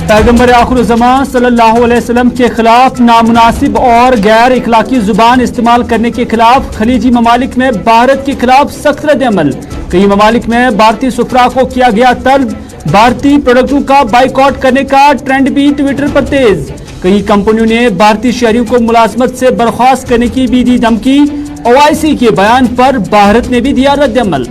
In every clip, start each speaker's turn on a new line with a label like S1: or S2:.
S1: पैगम्बर आखिर-उज़्ज़मान सल्लल्लाहु अलैहि वसल्लम के खिलाफ नामुनासिब और गैर इखलाकी जुबान इस्तेमाल करने के खिलाफ खलीजी ममालिक में भारत के खिलाफ सख्त रद्द-ए-अमल। कई ममालिक में भारतीय सुफरा को किया गया तलब। भारतीय प्रोडक्टों का बाइकआउट करने का ट्रेंड भी ट्विटर पर तेज। कई कंपनियों ने भारतीय शहरियों को मुलाजमत से बर्खास्त करने की भी दी धमकी। ओआईसी के बयान पर भारत ने भी दिया रद्द-ए-अमल।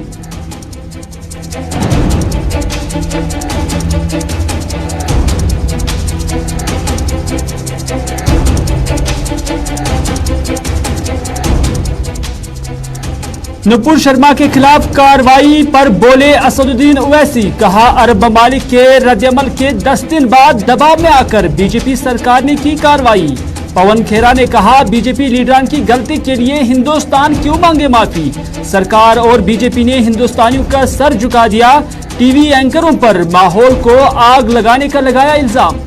S1: नुपुर शर्मा के खिलाफ कार्रवाई पर बोले असदुद्दीन ओवैसी। कहा, अरब ममालिक के रद्द-ए-अमल के 10 दिन बाद दबाव में आकर बीजेपी सरकार ने की कार्रवाई। पवन खेरा ने कहा, बीजेपी लीडरान की गलती के लिए हिंदुस्तान क्यों मांगे माफी। सरकार और बीजेपी ने हिंदुस्तानियों का सर झुका दिया। टीवी एंकरों पर माहौल को आग लगाने का लगाया इल्जाम।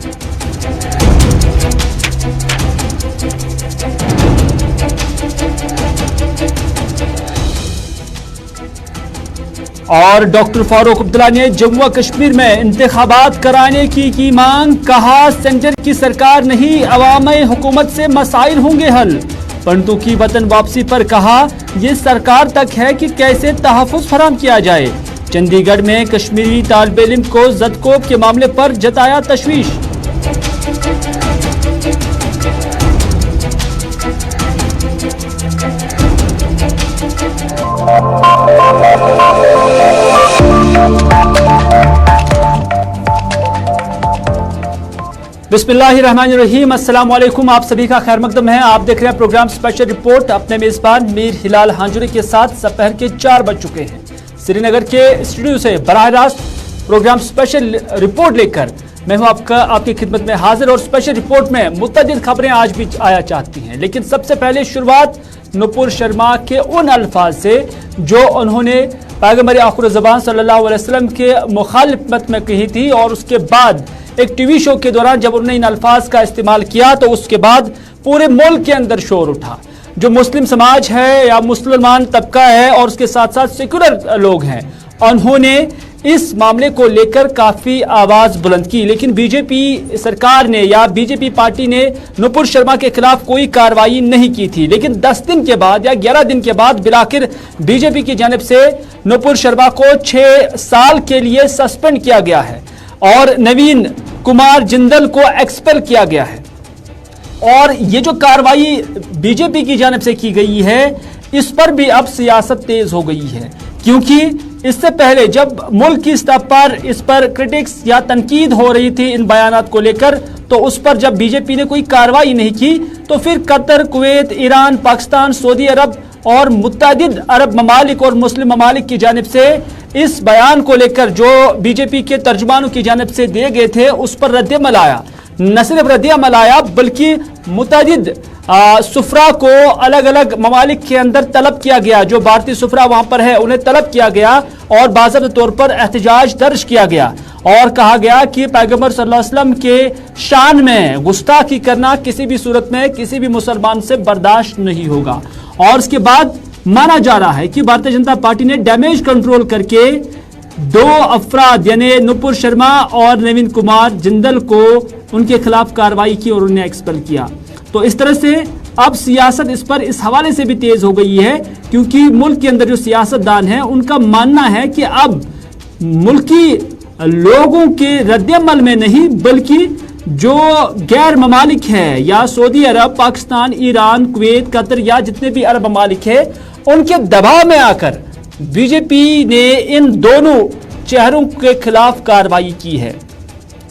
S1: और डॉक्टर फारूक अब्दुल्ला ने जम्मू कश्मीर में इंतखाबात कराने की मांग। कहा, सेंटर की सरकार नहीं, अवामी हुकूमत से मसाइल होंगे हल। पंडितों की वतन वापसी पर कहा, ये सरकार तक है कि कैसे तहफ़्फ़ुज़ फराहम किया जाए। चंडीगढ़ में कश्मीरी तालिब इल्म को ज़दकोब के मामले पर जताया तशवीश। बिस्मिल्लाहिर्रहमानिर्रहीम, अस्सलाम वालेकुम। आप सभी का खैर मकदम है। आप देख रहे हैं प्रोग्राम स्पेशल रिपोर्ट। अपने मेजबान मीर हिलाल हांजुरी के साथ दोपहर के 4 बज चुके हैं। श्रीनगर के स्टूडियो से बराह रास्त प्रोग्राम स्पेशल रिपोर्ट लेकर मैं हूं आपकी खिदमत में हाजिर। और स्पेशल रिपोर्ट में मुतअद्दिद खबरें आज भी आया चाहती हैं, लेकिन सबसे पहले शुरुआत नुपुर शर्मा के उन अल्फाज से जो उन्होंने पैगम्बर आखिर-उज़्ज़मान सल्लल्लाहु अलैहि वसल्लम के मुखालिफत में कही थी। और उसके बाद एक टीवी शो के दौरान जब उन्होंने इन अल्फाज का इस्तेमाल किया तो उसके बाद पूरे मुल्क के अंदर शोर उठा। जो मुस्लिम समाज है या मुसलमान तबका है और उसके साथ साथ सेकुलर लोग हैं, उन्होंने इस मामले को लेकर काफी आवाज बुलंद की। लेकिन बीजेपी सरकार ने या बीजेपी पार्टी ने नुपुर शर्मा के खिलाफ कोई कार्रवाई नहीं की थी। लेकिन 10 दिन के बाद या 11 दिन के बाद बिलाखिर बीजेपी की जानिब से नुपुर शर्मा को 6 साल के लिए सस्पेंड किया गया है और नवीन कुमार जिंदल को एक्सपेल किया गया है। और ये जो कार्रवाई बीजेपी की जानिब से की गई है, इस पर भी अब सियासत तेज हो गई है। क्योंकि इससे पहले जब मुल्क की सतह पर इस पर क्रिटिक्स या तनकीद हो रही थी इन बयानात को लेकर, तो उस पर जब बीजेपी ने कोई कार्रवाई नहीं की तो फिर Qatar, Kuwait, Iran, Pakistan, Saudi Arab और मुत्तअद्दिद अरब ममालिक और मुस्लिम ममालिक की जानिब से इस बयान को लेकर जो बीजेपी के तर्जुमानों की जानिब से दिए गए थे उस पर रद्द-ए-अमल आया। न सिर्फ रद्द-ए-अमल आया बल्कि मुत्तअद्दिद सुफरा को अलग अलग ममालिक के अंदर तलब किया गया। जो भारतीय सुफरा वहां पर है उन्हें तलब किया गया और बाज़ाब्ता तौर पर एहतजाज दर्ज किया गया और कहा गया कि पैगम्बर सल्लल्लाहु अलैहि वसल्लम के शान में गुस्ताखी करना किसी भी सूरत में किसी भी मुसलमान से बर्दाश्त नहीं होगा। और उसके बाद माना जा रहा है कि भारतीय जनता पार्टी ने डैमेज कंट्रोल करके 2 अफराद यानी नुपुर शर्मा और नवीन कुमार जिंदल को उनके खिलाफ कार्रवाई की और उन्हें एक्सपेल किया। तो इस तरह से अब सियासत इस पर इस हवाले से भी तेज हो गई है, क्योंकि मुल्क के अंदर जो सियासतदान है उनका मानना है कि अब मुल्की लोगों के रद्द-ए-अमल में नहीं बल्कि जो गैर ममालिक है या सऊदी अरब, पाकिस्तान, ईरान, कुवैत, कतर या जितने भी अरब ममालिक है उनके दबाव में आकर बीजेपी ने इन दोनों चेहरों के खिलाफ कार्रवाई की है।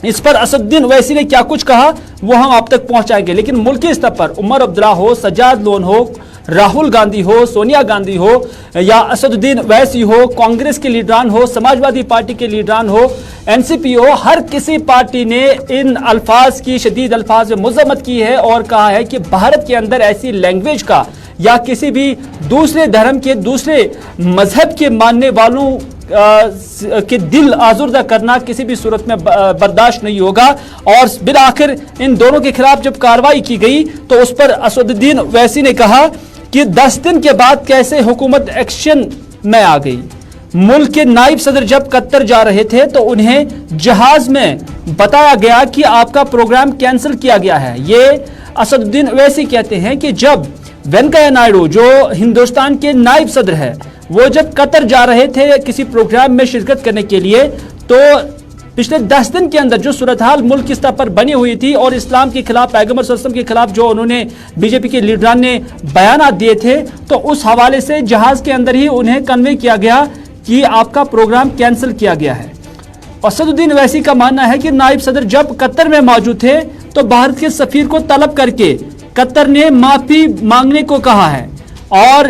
S1: इस पर असदुद्दीन ओवैसी ने क्या कुछ कहा वो हम आप तक पहुंचाएंगे। लेकिन मुल्की स्तर पर उमर अब्दुल्ला हो, सज्जाद लोन हो, राहुल गांधी हो, सोनिया गांधी हो या असदुद्दीन ओवैसी हो, कांग्रेस के लीडरान हो, समाजवादी पार्टी के लीडरान हो, एनसीपी हो, हर किसी पार्टी ने इन अल्फाज की शदीद अल्फाज में मजम्मत की है और कहा है कि भारत के अंदर ऐसी लैंग्वेज का या किसी भी दूसरे धर्म के, दूसरे मजहब के मानने वालों के दिल आजुर्दा करना किसी भी सूरत में बर्दाश्त नहीं होगा। और बिल आखिर इन दोनों के खिलाफ जब कार्रवाई की गई तो उस पर असदुद्दीन ओवैसी ने कहा कि 10 दिन के बाद कैसे हुकूमत एक्शन में आ गई। मुल्क के नायब सदर जब कतर जा रहे थे तो उन्हें जहाज में बताया गया कि आपका प्रोग्राम कैंसिल किया गया है। ये असदुद्दीन ओवैसी कहते हैं कि जब वेंकैया नायडू जो हिंदुस्तान के नायब सदर है वो जब कतर जा रहे थे किसी प्रोग्राम में शिरकत करने के लिए, तो पिछले 10 दिन के अंदर जो सूरत हाल मुल्क की सतह पर बनी हुई थी और इस्लाम के खिलाफ, पैगंबर सल्लल्लाहु अलैहि वसल्लम के खिलाफ जो उन्होंने बीजेपी के लीडरान ने बयान दिए थे, तो उस हवाले से जहाज के अंदर ही उन्हें कन्वे किया गया कि आपका प्रोग्राम कैंसिल किया गया है। असदुद्दीन ओवैसी का मानना है कि नायब सदर जब कतर में मौजूद थे तो भारत के सफीर को तलब करके कतर ने माफी मांगने को कहा है, और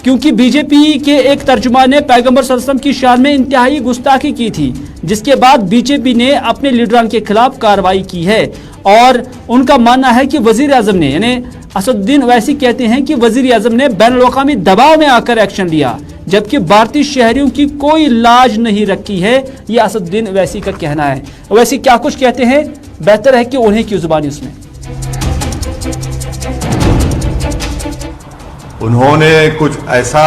S1: क्योंकि बीजेपी के एक तर्जुमान ने पैगंबर सल्लल्लाहु अलैहि वसल्लम की शान में इंतहाई गुस्ताखी की थी, जिसके बाद बीजेपी ने अपने लीडरान के खिलाफ कार्रवाई की है। और उनका मानना है कि वजीर आजम ने, यानी असदुद्दीन ओवैसी कहते हैं कि वजीर आजम ने बैनुल-अक़वामी दबाव में आकर एक्शन लिया, जबकि भारतीय शहरियों की कोई लाज नहीं रखी है। यह असदुद्दीन ओवैसी का कहना है। ओवैसी क्या कुछ कहते हैं, बेहतर है कि उन्हीं की जुबानी सुने।
S2: उन्होंने कुछ ऐसा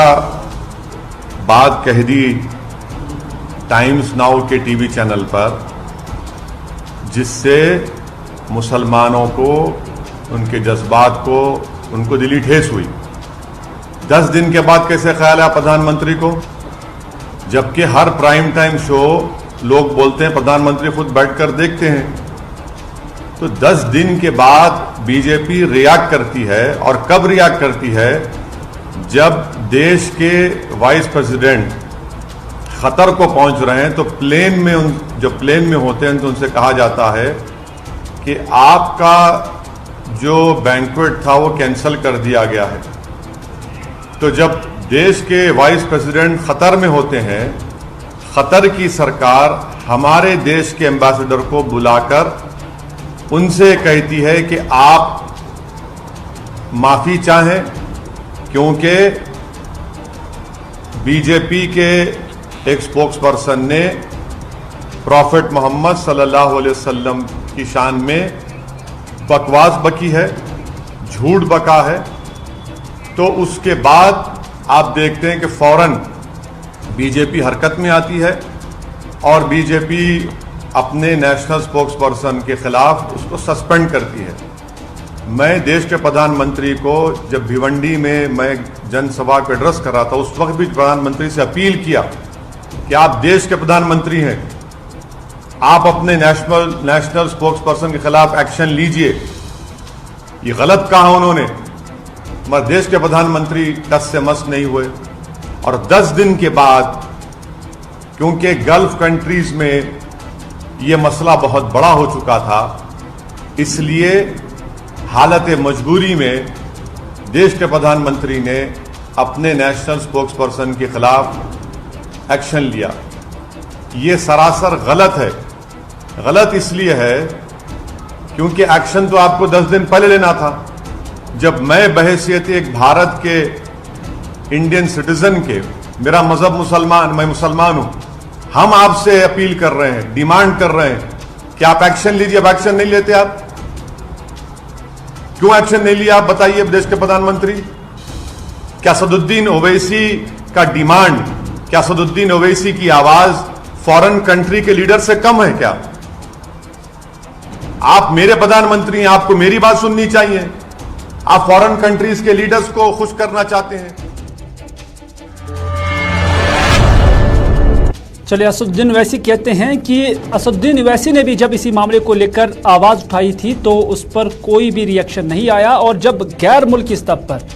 S2: बात कह दी टाइम्स नाउ के टीवी चैनल पर जिससे मुसलमानों को, उनके जज्बात को, उनको दिली ठेस हुई। 10 दिन के बाद कैसे ख्याल है प्रधानमंत्री को, जबकि हर प्राइम टाइम शो लोग बोलते हैं प्रधानमंत्री खुद बैठकर देखते हैं। तो 10 दिन के बाद बीजेपी रिएक्ट करती है, और कब रिएक्ट करती है, जब देश के वाइस प्रेसिडेंट खतर को पहुंच रहे हैं तो प्लेन में, जो प्लेन में होते हैं तो उनसे कहा जाता है कि आपका जो बैंक्वेट था वो कैंसिल कर दिया गया है। तो जब देश के वाइस प्रेसिडेंट खतर में होते हैं, खतर की सरकार हमारे देश के एम्बेसडर को बुलाकर उनसे कहती है कि आप माफी चाहें, क्योंकि बीजेपी के एक स्पोक्स पर्सन ने प्रॉफेट मोहम्मद सल्लल्लाहु अलैहि वसल्लम की शान में बकवास बकी है, झूठ बका है। तो उसके बाद आप देखते हैं कि फौरन बीजेपी हरकत में आती है और बीजेपी अपने नेशनल स्पोक्स पर्सन के खिलाफ उसको सस्पेंड करती है। मैं देश के प्रधानमंत्री को जब भिवंडी में मैं जनसभा को एड्रेस कर रहा था, उस वक्त भी प्रधानमंत्री से अपील किया कि आप देश के प्रधानमंत्री हैं, आप अपने नेशनल स्पोक्स पर्सन के खिलाफ एक्शन लीजिए। ये गलत कहा उन्होंने, मगर देश के प्रधानमंत्री टस से मस नहीं हुए। और 10 दिन के बाद, क्योंकि गल्फ कंट्रीज में ये मसला बहुत बड़ा हो चुका था, इसलिए हालत मजबूरी में देश के प्रधानमंत्री ने अपने नेशनल स्पोक्स पर्सन के खिलाफ एक्शन लिया। ये सरासर गलत है। गलत इसलिए है क्योंकि एक्शन तो आपको 10 दिन पहले लेना था, जब मैं बहैसियत एक भारत के इंडियन सिटीजन के, मेरा मजहब मुसलमान, मैं मुसलमान हूं, हम आपसे अपील कर रहे हैं, डिमांड कर रहे हैं कि आप एक्शन लीजिए। अब एक्शन नहीं लेते आप, क्यों एक्शन नहीं लिया आप बताइए देश के प्रधानमंत्री। क्या असदुद्दीन ओवैसी का डिमांड, क्या असदुद्दीन ओवैसी की आवाज फॉरेन कंट्री के लीडर से कम है क्या? आप मेरे प्रधानमंत्री हैं, आपको मेरी बात सुननी चाहिए। आप फॉरेन कंट्रीज के लीडर्स को खुश करना चाहते हैं।
S1: चलिए, असदुद्दीन ओवैसी कहते हैं कि असदुद्दीन ओवैसी ने भी जब इसी मामले को लेकर आवाज उठाई थी तो उस पर कोई भी रिएक्शन नहीं आया, और जब गैर मुल्की स्तर पर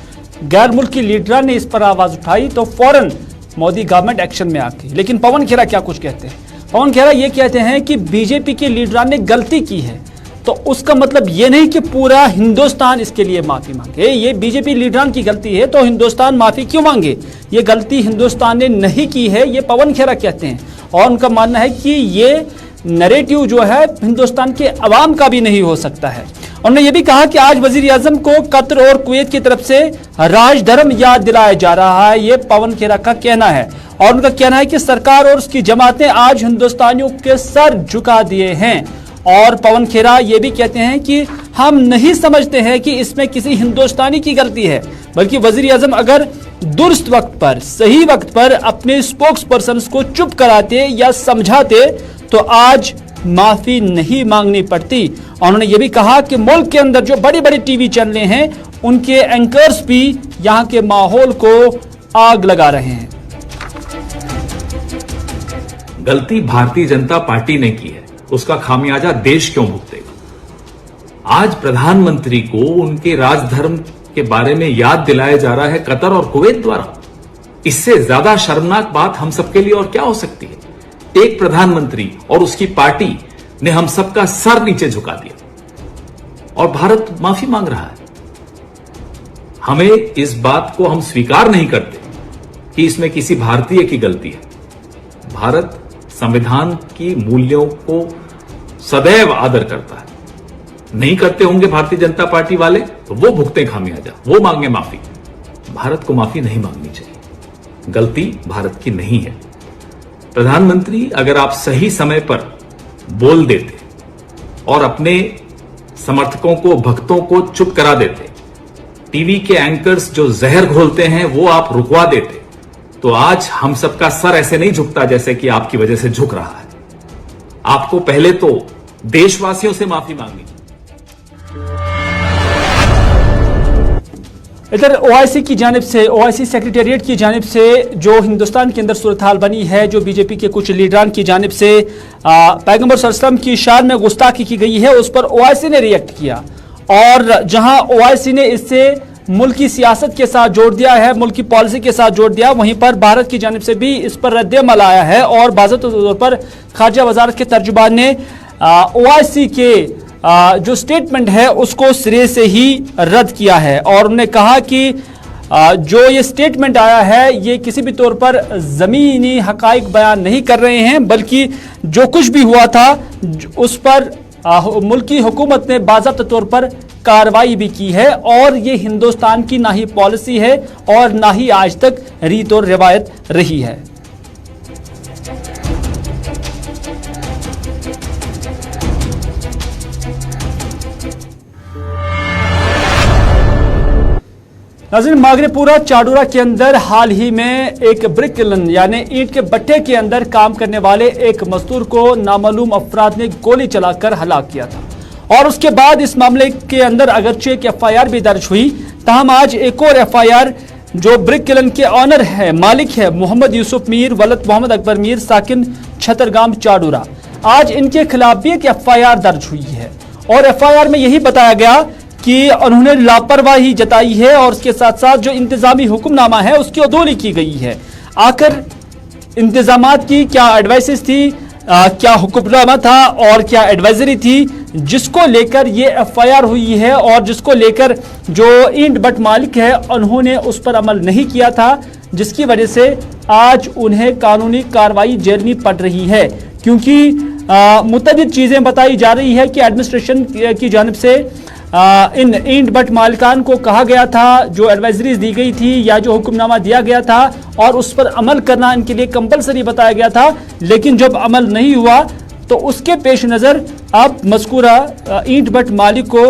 S1: गैर मुल्की लीडर ने इस पर आवाज उठाई तो फौरन मोदी गवर्नमेंट एक्शन में आ गई। लेकिन पवन खेरा क्या कुछ कहते हैं? पवन खेरा ये कहते हैं कि बीजेपी के लीडर ने गलती की है, तो उसका मतलब ये नहीं कि पूरा हिंदुस्तान इसके लिए माफी मांगे। ये बीजेपी लीडरान की गलती है तो हिंदुस्तान माफी क्यों मांगे? ये गलती हिंदुस्तान ने नहीं की है, ये पवन खेरा कहते हैं। और उनका मानना है कि ये नैरेटिव जो है हिंदुस्तान के अवाम का भी नहीं हो सकता है। उन्होंने ये भी कहा कि आज वजीर आजम को कतर और कुवैत की तरफ से राजधर्म याद दिलाया जा रहा है, ये पवन खेरा का कहना है। और उनका कहना है कि सरकार और उसकी जमातें आज हिंदुस्तानियों के सर झुका दिए हैं। और पवन खेरा ये भी कहते हैं कि हम नहीं समझते हैं कि इसमें किसी हिंदुस्तानी की गलती है, बल्कि वजीर आजम अगर दुरुस्त वक्त पर, सही वक्त पर अपने स्पोक्स पर्सन को चुप कराते या समझाते तो आज माफी नहीं मांगनी पड़ती। और उन्होंने ये भी कहा कि मुल्क के अंदर जो बड़ी बड़ी टीवी चैनलें हैं उनके एंकर्स भी यहां के माहौल को आग लगा रहे हैं।
S3: गलती भारतीय जनता पार्टी ने की है, उसका खामियाजा देश क्यों भुगतेगा? आज प्रधानमंत्री को उनके राजधर्म के बारे में याद दिलाया जा रहा है कतर और कुवैत द्वारा। इससे ज्यादा शर्मनाक बात हम सबके लिए और क्या हो सकती है? एक प्रधानमंत्री और उसकी पार्टी ने हम सबका सर नीचे झुका दिया और भारत माफी मांग रहा है। हमें इस बात को हम स्वीकार नहीं करते कि इसमें किसी भारतीय की गलती है। भारत संविधान की मूल्यों को सदैव आदर करता है। नहीं करते होंगे भारतीय जनता पार्टी वाले तो वो भुगते खामियाजा, वो मांगे माफी। भारत को माफी नहीं मांगनी चाहिए, गलती भारत की नहीं है। प्रधानमंत्री अगर आप सही समय पर बोल देते और अपने समर्थकों को, भक्तों को चुप करा देते, टीवी के एंकर्स जो जहर घोलते हैं वो आप रुकवा देते, तो आज हम सबका सर ऐसे नहीं झुकता जैसे कि आपकी वजह से झुक रहा है। आपको पहले तो देशवासियों से माफी मांगनी।
S1: इधर ओआईसी की जानिब से, ओआईसी सेक्रेटेरिएट की जानिब से जो हिंदुस्तान के अंदर सूरत हाल बनी है, जो बीजेपी के कुछ लीडरान की जानिब से पैगंबर सल्लल्लाहु अलैहि वसल्लम की शान में गुस्ताखी की गई है, उस पर ओआईसी ने रिएक्ट किया। और जहां ओआईसी ने इससे मुल्क की सियासत के साथ जोड़ दिया है, मुल्क की पॉलिसी के साथ जोड़ दिया, वहीं पर भारत की जानिब से भी इस पर रद्द-ए-अमल आया है। और बाज़ाब्ता तौर पर खारजा वजारत के तर्जुमान ने ओआईसी के जो स्टेटमेंट है उसको सिरे से ही रद्द किया है। और उन्होंने कहा कि जो ये स्टेटमेंट आया है ये किसी भी तौर पर ज़मीनी हकाइक बयान नहीं कर रहे हैं, बल्कि जो कुछ भी हुआ था उस पर मुल्क की हुकूमत ने बाज़ाब्ता तौर पर कार्रवाई भी की है। और ये हिंदुस्तान की ना ही पॉलिसी है और ना ही आज तक रीत और रिवायत रही है। नाज़रीन, मागरेपुरा चाडूरा के अंदर हाल ही में एक ब्रिक किलन यानी ईंट के भट्टे के अंदर काम करने वाले एक मजदूर को नामालूम अफराद ने गोली चलाकर हलाक किया था। और उसके बाद इस मामले के अंदर अगरचे एक एफआईआर भी दर्ज हुई, ताहम आज एक और एफआईआर जो ब्रिक किलन के ऑनर है, मालिक है मोहम्मद यूसुफ मीर वलद मोहम्मद अकबर मीर साकिन छतरगाम चाडूरा, आज इनके खिलाफ भी एक एफआईआर दर्ज हुई है। और एफआईआर में यही बताया गया कि उन्होंने लापरवाही जताई है और उसके साथ साथ जो इंतजामी हुक्मनामा है उसकी अदोली की गई है। आखिर इंतजामात की क्या एडवाइसेस थी, क्या हुक्मनामा था और क्या एडवाइजरी थी जिसको लेकर ये एफआईआर हुई है और जिसको लेकर जो ईंट भट्ट मालिक है उन्होंने उस पर अमल नहीं किया था, जिसकी वजह से आज उन्हें कानूनी कार्रवाई झेलनी पड़ रही है। क्योंकि मुतअद्दिद चीजें बताई जा रही है कि एडमिनिस्ट्रेशन की जानिब से इन ईंट भट्ट मालिकान को कहा गया था, जो एडवाइजरीज दी गई थी या जो हुक्मनामा दिया गया था और उस पर अमल करना इनके लिए कंपलसरी बताया गया था, लेकिन जब अमल नहीं हुआ तो उसके पेश नज़र अब मज़कूरा ईंट भट्ट मालिक को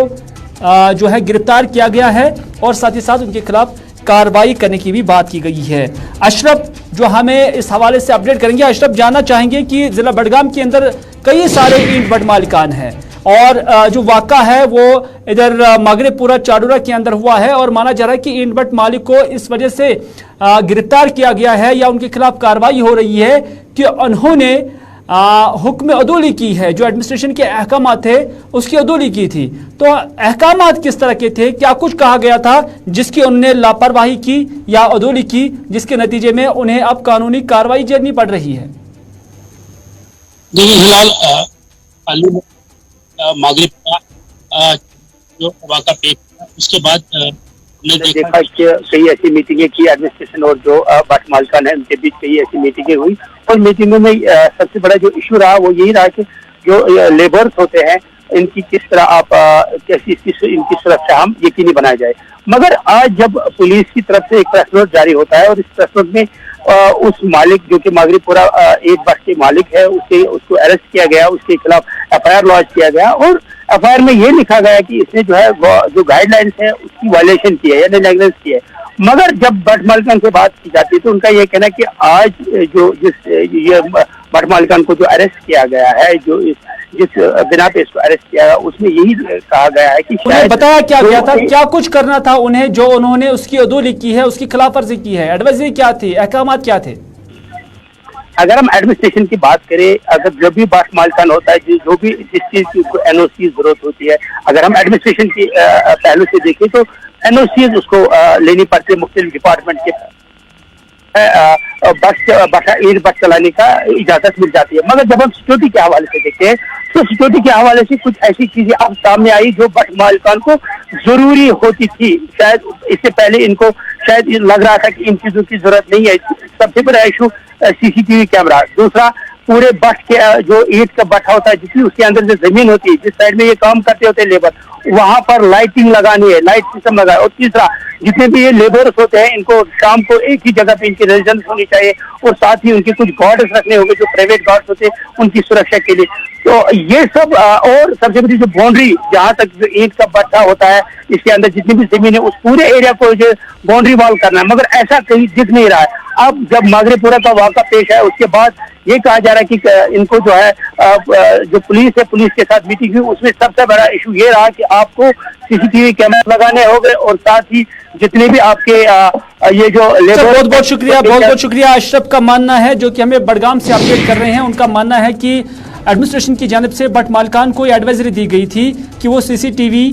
S1: जो है गिरफ्तार किया गया है और साथ ही साथ उनके खिलाफ कार्रवाई करने की भी बात की गई है। अशरफ जो हमें इस हवाले से अपडेट करेंगे। अशरफ, जानना चाहेंगे कि जिला बडगाम के अंदर कई सारे ईंट भट्ट मालिकान हैं और जो वाक़ा है वो इधर मागरेपुरा चाडूरा के अंदर हुआ है और माना जा रहा है कि ईंट भट्ट मालिक को इस वजह से गिरफ्तार किया गया है या उनके खिलाफ कार्रवाई हो रही है कि उन्होंने हुक्म अदोली की है, जो एडमिनिस्ट्रेशन के अहकामात थे उसकी अदोली की थी। तो अहकामात किस तरह के थे, क्या कुछ कहा गया था जिसकी उन्होंने लापरवाही की या अदोली की, जिसके नतीजे में उन्हें अब कानूनी कार्रवाई झेलनी पड़ रही है?
S4: देखिए फिलहाल मागरेपुरा जो वाक़ा पेश हुआ उसके बाद हमने देखा कि कई ऐसी मीटिंगें की एडमिनिस्ट्रेशन और जो भट्ट मालिकान है उनके बीच कई ऐसी मीटिंगें हुई और मीटिंगों में सबसे बड़ा जो इशू रहा वो यही रहा कि जो लेबर्स होते हैं इनकी किस तरह आप कैसी इनकी सुरक्षा हम यकीनी बनाया जाए। मगर आज जब पुलिस की तरफ से एक प्रेस नोट जारी होता है और इस प्रेस नोट में उस मालिक जो कि मागरेपुरा एक भट्ट के मालिक है उसको अरेस्ट किया गया, उसके खिलाफ एफआईआर लॉन्च किया गया और एफआईआर में ये लिखा गया कि इसने जो है जो गाइडलाइंस है उसकी वायलेशन की है या नेग्लिजेंस की है। मगर जब भट्ट मालिकान से बात की जाती है तो उनका ये कहना है कि आज जो ये भट्ट मालिकान को जो अरेस्ट किया गया है, जो जिस बिना पे इसको अरेस्ट किया गया, उसमें यही कहा गया है कि शायद
S1: बताया क्या गया था, क्या कुछ करना था उन्हें, जो उन्होंने उसकी अदूली की है, उसकी खिलाफवर्जी की है, एडवाइजरी क्या थी, अहकामात क्या थे?
S4: अगर हम एडमिनिस्ट्रेशन की बात करें, अगर जो भी भट्ट मालिकान होता है, जो भी जिस चीज की उसको एनओसी जरूरत होती है, अगर हम एडमिनिस्ट्रेशन की पहलू से देखें तो एनओसी उसको लेनी पड़ती है मुख्तलिफ डिपार्टमेंट के बस चलाने का इजाजत मिल जाती है। मगर जब हम सिक्योरिटी के हवाले से देखते हैं तो सिक्योरिटी के हवाले से कुछ ऐसी चीजें अब सामने आई जो भट्ट मालिकान को जरूरी होती थी। शायद इससे पहले इनको शायद लग रहा था कि इन चीजों की जरूरत नहीं है। सबसे बड़ा इशू सीसीटीवी कैमरा, दूसरा पूरे भट्ट के जो ईंट का भट्टा होता है, जिसमें उसके अंदर जो जमीन होती है, जिस साइड में ये काम करते होते हैं लेबर, वहां पर लाइटिंग लगानी है, लाइट सिस्टम लगा है। और तीसरा, जितने भी ये लेबर्स होते हैं इनको शाम को एक ही जगह पे इनकी रेजिडेंस होनी चाहिए और साथ ही उनके कुछ गार्ड्स रखने होंगे जो प्राइवेट गार्ड्स होते हैं उनकी सुरक्षा के लिए। तो ये सब और सबसे बड़ी जो बाउंड्री, जहां तक जो ईंट का भट्टा होता है इसके अंदर जितनी भी जमीन है उस पूरे एरिया को जो बाउंड्री वॉल करना है, मगर ऐसा कहीं दिख नहीं रहा है। अब जब मागरेपुरा का वाक़ा पेश है उसके बाद ये कहा जा रहा है कि इनको जो है जो पुलिस है, पुलिस के साथ मीटिंग हुई, उसमें सबसे बड़ा इशू ये रहा कि आपको सीसीटीवी कैमरा लगाने होंगे और साथ ही जितने भी आपके ये जो
S1: बहुत बहुत शुक्रिया। अशरफ का मानना है, जो कि हमें बड़गाम से अपडेट कर रहे हैं, उनका मानना है कि एडमिनिस्ट्रेशन की जानिब से भट्ट मालिकान को एडवाइजरी दी गई थी कि वो सीसीटीवी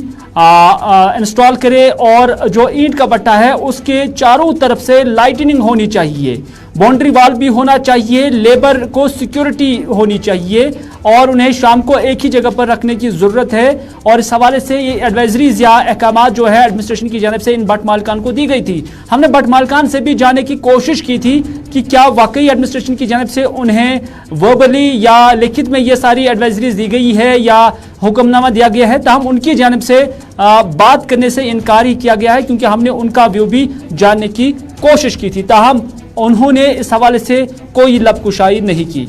S1: इंस्टॉल करे और जो ईंट का भट्टा है उसके चारों तरफ से लाइटनिंग होनी चाहिए, बाउंड्री वॉल भी होना चाहिए, लेबर को सिक्योरिटी होनी चाहिए और उन्हें शाम को एक ही जगह पर रखने की जरूरत है। और इस हवाले से ये एडवाइजरीज या अहकामात जो है एडमिनिस्ट्रेशन की जानिब से इन भट्ट मालिकान को दी गई थी। हमने भट्ट मालिकान से भी जानने की कोशिश की थी कि क्या वाकई एडमिनिस्ट्रेशन की जानिब से उन्हें वर्बली या लिखित में ये सारी एडवाइजरीज दी गई है या हुक्मनामा दिया गया है। तमाम उनकी जानिब से बात करने से इनकार ही किया गया है, क्योंकि हमने उनका व्यू भी जानने की कोशिश की थी। ताहम उन्होंने इस हवाले से कोई लबकुशाई नहीं की।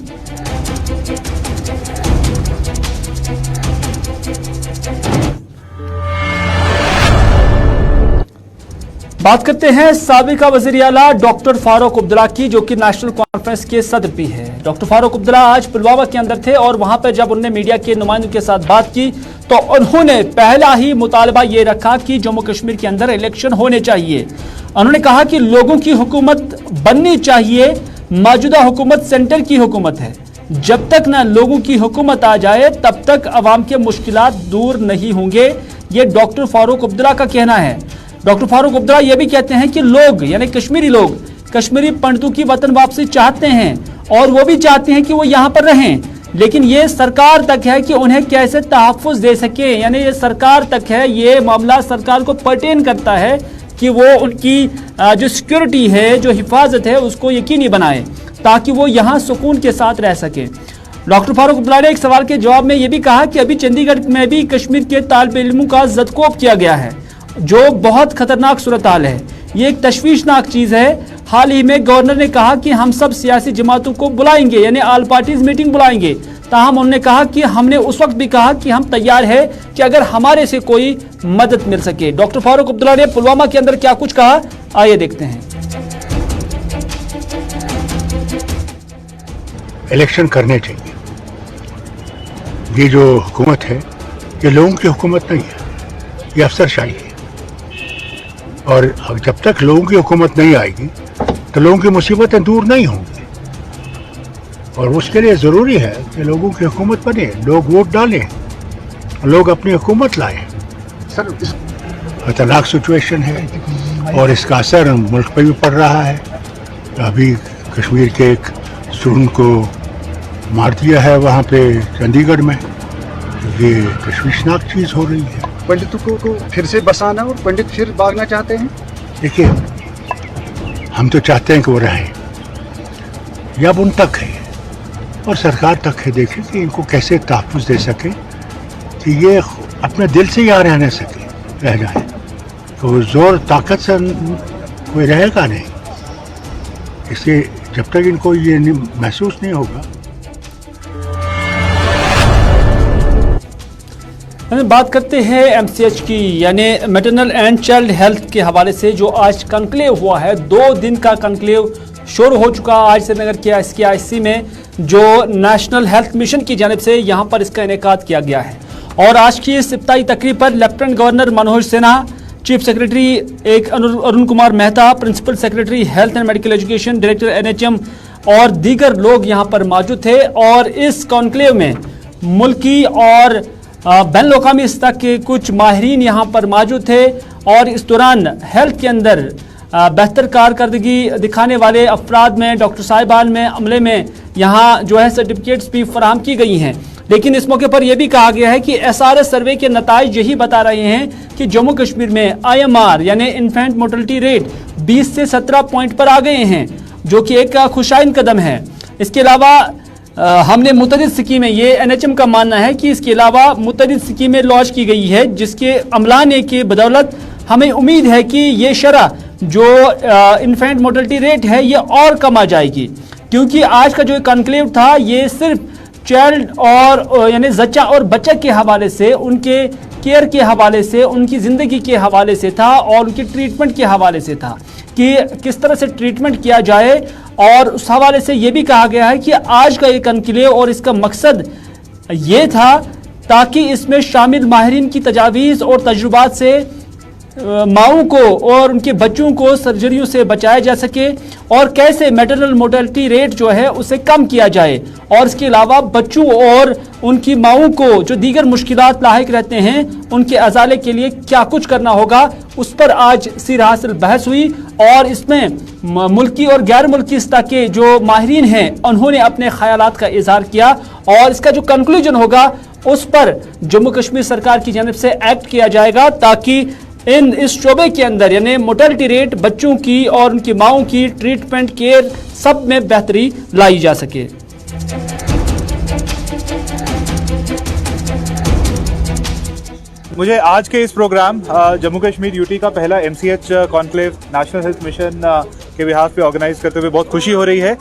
S1: बात करते हैं साबिका वज़ीर आला डॉक्टर फारूक अब्दुल्ला की, जो कि नेशनल कॉन्फ्रेंस के सदर भी है। डॉक्टर फारूक अब्दुल्ला आज पुलवामा के अंदर थे और वहां पर जब उन्होंने मीडिया के नुमाइंदों के साथ बात की तो उन्होंने पहला ही मुतालबा ये रखा कि जम्मू कश्मीर के अंदर इलेक्शन होने चाहिए। उन्होंने कहा कि लोगों की हुकूमत बननी चाहिए, मौजूदा हुकूमत सेंटर की हुकूमत है, जब तक ना लोगों की हुकूमत आ जाए तब तक अवाम के मुश्किलात दूर नहीं होंगे। ये डॉक्टर फारूक अब्दुल्ला का कहना है। डॉक्टर फारूक अब्दुल्ला ये भी कहते हैं कि लोग यानी कश्मीरी लोग कश्मीरी पंडितों की वतन वापसी चाहते हैं और वो भी चाहते हैं कि वो यहाँ पर रहें, लेकिन ये सरकार तक है कि उन्हें कैसे तहफ़्फ़ुज़ दे सके। यानी ये सरकार तक है, ये मामला सरकार को पर्टेन करता है कि वो उनकी जो सिक्योरिटी है, जो हिफाजत है, उसको यकीनी बनाए ताकि वो यहाँ सुकून के साथ रह सके। डॉक्टर फारूक अब्दुल्ला ने एक सवाल के जवाब में ये भी कहा कि अभी चंडीगढ़ में भी कश्मीर के तालिब इल्मों का ज़दकोब किया गया है, जो बहुत खतरनाक सूरत हाल है। ये एक तशवीशनाक चीज़ है। हाल ही में गवर्नर ने कहा कि हम सब सियासी जमातों को बुलाएंगे, यानी ऑल पार्टीज मीटिंग बुलाएंगे। ताहम उन्होंने कहा कि हमने उस वक्त भी कहा कि हम तैयार है कि अगर हमारे से कोई मदद मिल सके। डॉक्टर फारूक अब्दुल्ला ने पुलवामा के अंदर क्या कुछ कहा, आइए देखते हैं।
S5: इलेक्शन करने चाहिए। ये जो हुकूमत है ये लोगों की हुकूमत नहीं है, ये अफसरशाही है। और जब तक लोगों की हुकूमत नहीं आएगी तो लोगों की मुसीबतें दूर नहीं होंगी। और उसके लिए ज़रूरी है कि लोगों की हुकूमत बने, लोग वोट डालें, लोग अपनी हुकूमत लाएं। सर खतरनाक सिचुएशन है और इसका असर मुल्क पर भी पड़ रहा है। अभी कश्मीर के एक स्टूडेंट को मार दिया है वहाँ पे चंडीगढ़ में। ये तशवीशनाक चीज़ हो रही है।
S6: पंडितों को फिर से बसाना और पंडित फिर भागना चाहते हैं।
S5: देखिए, हम तो चाहते हैं कि वो रहें, या अब उन तक है और सरकार तक है, देखें कि इनको कैसे तहफ़्फ़ुज़ दे सके कि ये अपने दिल से यहाँ रह सके, रह जाए। तो ज़ोर ताकत से कोई रहेगा नहीं। इससे जब तक इनको ये महसूस नहीं होगा।
S1: बात करते हैं एमसीएच की, यानी मैटरनल एंड चाइल्ड हेल्थ के हवाले से जो आज कॉन्क्लेव हुआ है। 2 दिन का कॉन्क्लेव शुरू हो चुका। आज श्रीनगर के SKIC में जो नेशनल हेल्थ मिशन की जानिब से यहाँ पर इसका इनेकाद किया गया है। और आज की इस इफ्ताही तकरीब पर lieutenant governor Manoj Sinha, chief secretary Arun Kumar Mehta, principal secretary health and medical education, director NHM और दीगर लोग यहाँ पर मौजूद थे। और इस कॉन्क्लेव में मुल्की और बैन अवी सतह के कुछ माहिरीन यहाँ पर मौजूद थे। और इस दौरान हेल्थ के अंदर बेहतर कारकर्दगी दिखाने वाले अफराद में, डॉक्टर साहिबान में, अमले में यहाँ जो है सर्टिफिकेट्स भी फराहम की गई हैं। लेकिन इस मौके पर यह भी कहा गया है कि SRS सर्वे के नताइज यही बता रहे हैं कि जम्मू कश्मीर में IMR यानी इन्फेंट मोर्टलिटी रेट 20 से 17 पॉइंट पर आ गए हैं, जो कि एक खुशाइन कदम है। इसके अलावा हमने मुतअद्दिद स्कीमें, ये NHM का मानना है कि इसके अलावा मुतअद्दिद स्कीमें लॉन्च की गई है, जिसके अमलाने के बदौलत हमें उम्मीद है कि ये शरह जो इन्फेंट मोर्टलिटी रेट है ये और कम आ जाएगी। क्योंकि आज का जो कॉन्क्लेव था ये सिर्फ चाइल्ड और यानी जच्चा और बच्चा के हवाले से, उनके केयर के हवाले से, उनकी ज़िंदगी के हवाले से था और उनके ट्रीटमेंट के हवाले से था कि किस तरह से ट्रीटमेंट किया जाए। और उस हवाले से ये भी कहा गया है कि आज का ये कॉन्क्लेव और इसका मकसद ये था ताकि इसमें शामिल माहिरीन की तजावीज़ और तजुर्बात से माओं को और उनके बच्चों को सर्जरियों से बचाया जा सके और कैसे मैटरनल मोर्टेलिटी रेट जो है उसे कम किया जाए। और इसके अलावा बच्चों और उनकी माओं को जो दीगर मुश्किलात लाहिक रहते हैं उनके अजाले के लिए क्या कुछ करना होगा, उस पर आज सिर हासिल बहस हुई। और इसमें मुल्की और गैर मुल्की सतह के जो माहिरीन हैं उन्होंने अपने ख्यालात का इजहार किया। और इसका जो कंक्लूजन होगा उस पर जम्मू कश्मीर सरकार की जानिब से एक्ट किया जाएगा ताकि इस शोबे के अंदर यानी मोर्टेलिटी रेट, बच्चों की और उनकी माओं की ट्रीटमेंट, केयर सब में बेहतरी लाई जा सके।
S7: मुझे आज के इस प्रोग्राम जम्मू कश्मीर यूटी का पहला MCH conclave national health mission के बिहाफ पे ऑर्गेनाइज करते हुए बहुत खुशी हो रही है।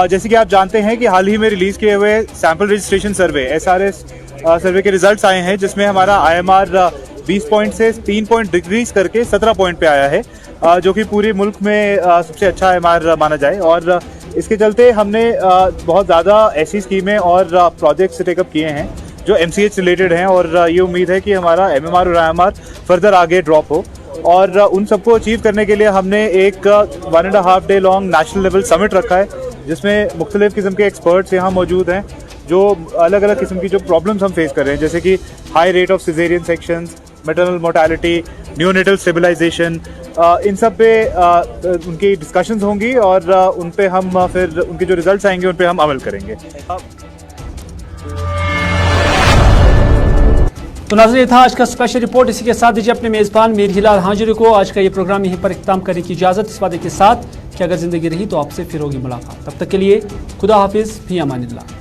S7: जैसे कि आप जानते हैं कि हाल ही में रिलीज किए हुए सैंपल रजिस्ट्रेशन सर्वे SRS सर्वे के रिजल्ट्स आए हैं, जिसमें हमारा IMR 20 पॉइंट से 3 पॉइंट डिक्रीज करके 17 पॉइंट पे आया है, जो कि पूरे मुल्क में सबसे अच्छा IMR माना जाए। और इसके चलते हमने बहुत ज़्यादा ऐसी स्कीमें और प्रोजेक्ट्स टेकअप किए हैं जो MCH रिलेटेड हैं। और ये उम्मीद है कि हमारा MMR और IMR फर्दर आगे ड्रॉप हो। और उन सबको अचीव करने के लिए हमने एक 1.5 day long national level summit रखा है, जिसमें मुख्तलिफ किस्म के एक्सपर्ट्स यहाँ मौजूद हैं जो अलग अलग किस्म की जो प्रॉब्लम्स हम फेस कर रहे हैं, जैसे कि high rate of caesarean sections, maternal mortality, neonatal stabilisation, इन सब पे उनकी डिस्कशंस होंगी और उन पे हम फिर उनके जो रिजल्ट्स आएंगे उन पे हम अमल करेंगे।
S1: तो नाज़रीन, था आज का स्पेशल रिपोर्ट। इसी के साथ दीजिए अपने मेज़बान मीर हिलाल हाजिरी को आज का ये प्रोग्राम यहीं पर इख्तिताम करने की इजाज़त, इस वादे के साथ कि अगर ज़िंदगी रही तो आपसे फिर होगी मुलाकात। तब तक के लिए खुदा हाफिज़, फी अमानिल्लाह।